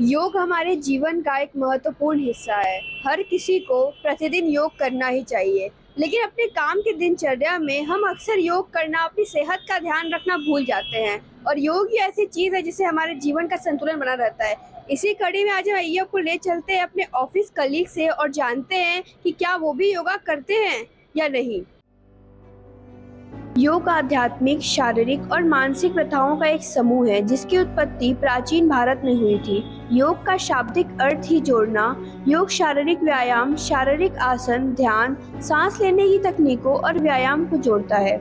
योग हमारे जीवन का एक महत्वपूर्ण हिस्सा है। हर किसी को प्रतिदिन योग करना ही चाहिए। लेकिन अपने काम की दिनचर्या में हम अक्सर योग करना, अपनी सेहत का ध्यान रखना भूल जाते हैं। और योग ही ऐसी चीज़ है जिससे हमारे जीवन का संतुलन बना रहता है। इसी कड़ी में आज हम आइए आपको ले चलते हैं अपने ऑफिस कलीग से और जानते हैं कि क्या वो भी योगा करते हैं या नहीं। योग आध्यात्मिक, शारीरिक और मानसिक प्रथाओं का एक समूह है जिसकी उत्पत्ति प्राचीन भारत में हुई थी। योग का शाब्दिक अर्थ ही जोड़ना। योग शारीरिक व्यायाम, शारीरिक आसन, ध्यान, सांस लेने की तकनीकों और व्यायाम को जोड़ता है।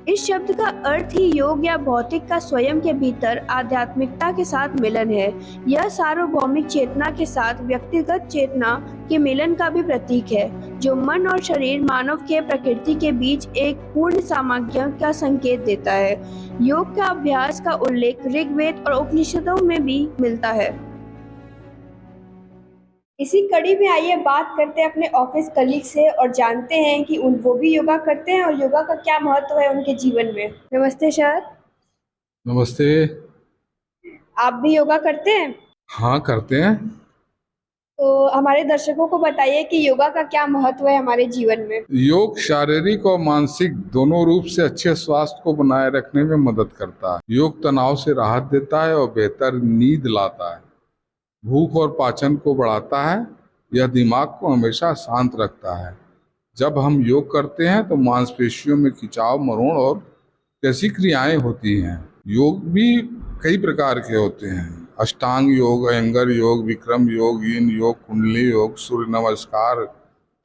इस शब्द का अर्थ ही योग या भौतिक का स्वयं के भीतर आध्यात्मिकता के साथ मिलन है। यह सार्वभौमिक चेतना के साथ व्यक्तिगत चेतना के मिलन का भी प्रतीक है, जो मन और शरीर, मानव के प्रकृति के बीच एक पूर्ण सामंजस्य का संकेत देता है। योग का अभ्यास का उल्लेख ऋग्वेद और उपनिषदों में भी मिलता है। इसी कड़ी में आइए बात करते हैं अपने ऑफिस कलीग से और जानते हैं कि उन वो भी योगा करते हैं और योगा का क्या महत्व है उनके जीवन में। नमस्ते सर। नमस्ते। आप भी योगा करते हैं? हाँ, करते हैं। तो हमारे दर्शकों को बताइए कि योगा का क्या महत्व है हमारे जीवन में। योग शारीरिक और मानसिक दोनों रूप से अच्छे स्वास्थ्य को बनाए रखने में मदद करता है। योग तनाव से राहत देता है और बेहतर नींद लाता है। भूख और पाचन को बढ़ाता है। यह दिमाग को हमेशा शांत रखता है। जब हम योग करते हैं तो मांसपेशियों में खिंचाव, मरोड़ और कैसी क्रियाएं होती हैं। योग भी कई प्रकार के होते हैं। अष्टांग योग, अयंगर योग, विक्रम योग, yin योग, कुंडली योग, सूर्य नमस्कार,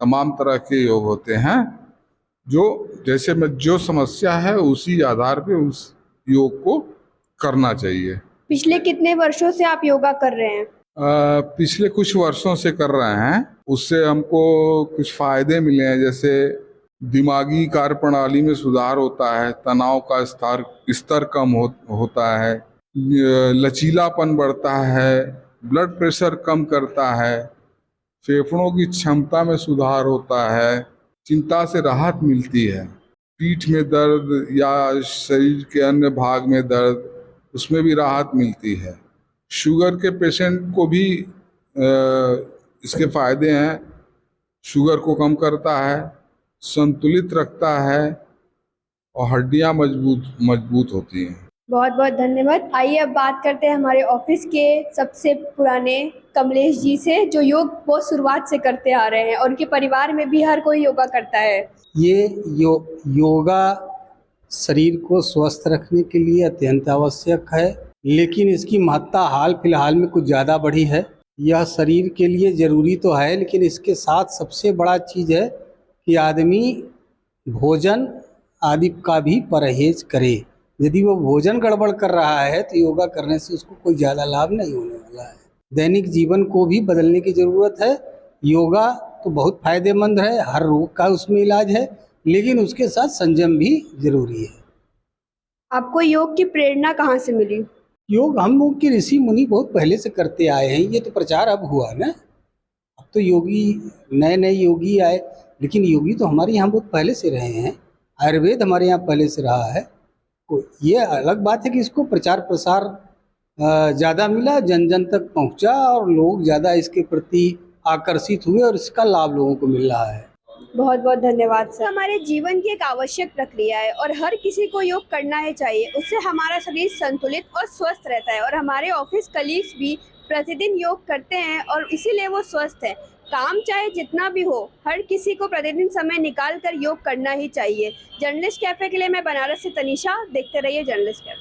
तमाम तरह के योग होते हैं। जो जैसे में जो समस्या है उसी आधार पे उस योग को करना चाहिए। पिछले कितने वर्षों से आप योगा कर रहे हैं? पिछले कुछ वर्षों से कर रहे हैं। उससे हमको कुछ फायदे मिले हैं, जैसे दिमागी कार्य प्रणाली में सुधार होता है, तनाव का स्तर कम होता है, लचीलापन बढ़ता है, ब्लड प्रेशर कम करता है, फेफड़ों की क्षमता में सुधार होता है, चिंता से राहत मिलती है, पीठ में दर्द या शरीर के अन्य भाग में दर्द, उसमें भी राहत मिलती है। शुगर के पेशेंट को भी इसके फायदे हैं। शुगर को कम करता है, संतुलित रखता है और हड्डियां मजबूत मजबूत होती हैं। बहुत बहुत धन्यवाद। आइए अब बात करते हैं हमारे ऑफिस के सबसे पुराने कमलेश जी से, जो योग बहुत शुरुआत से करते आ रहे हैं और उनके परिवार में भी हर कोई योगा करता है। ये योगा शरीर को स्वस्थ रखने के लिए अत्यंत आवश्यक है, लेकिन इसकी महत्ता हाल फिलहाल में कुछ ज़्यादा बढ़ी है। यह शरीर के लिए ज़रूरी तो है, लेकिन इसके साथ सबसे बड़ा चीज़ है कि आदमी भोजन आदि का भी परहेज करे। यदि वो भोजन गड़बड़ कर रहा है तो योगा करने से उसको कोई ज़्यादा लाभ नहीं होने वाला है। दैनिक जीवन को भी बदलने की ज़रूरत है। योगा तो बहुत फायदेमंद है, हर रोग का उसमें इलाज है, लेकिन उसके साथ संयम भी जरूरी है। आपको योग की प्रेरणा कहाँ से मिली? योग हम लोग के ऋषि मुनि बहुत पहले से करते आए हैं। ये तो प्रचार अब हुआ ना, अब तो योगी नए नए योगी आए, लेकिन योगी तो हमारे यहाँ बहुत पहले से रहे हैं। आयुर्वेद हमारे यहाँ पहले से रहा है। तो ये अलग बात है कि इसको प्रचार प्रसार ज़्यादा मिला, जन जन तक पहुँचा और लोग ज़्यादा इसके प्रति आकर्षित हुए और इसका लाभ लोगों को मिल रहा है। बहुत बहुत धन्यवाद सर। हमारे जीवन की एक आवश्यक प्रक्रिया है और हर किसी को योग करना ही चाहिए। उससे हमारा शरीर संतुलित और स्वस्थ रहता है और हमारे ऑफिस कलीग्स भी प्रतिदिन योग करते हैं और इसीलिए वो स्वस्थ है। काम चाहे जितना भी हो, हर किसी को प्रतिदिन समय निकाल कर योग करना ही चाहिए। जर्नलिस्ट कैफे के लिए मैं बनारस से तनीषा। देखते रहिए जर्नलिस्ट कैफे।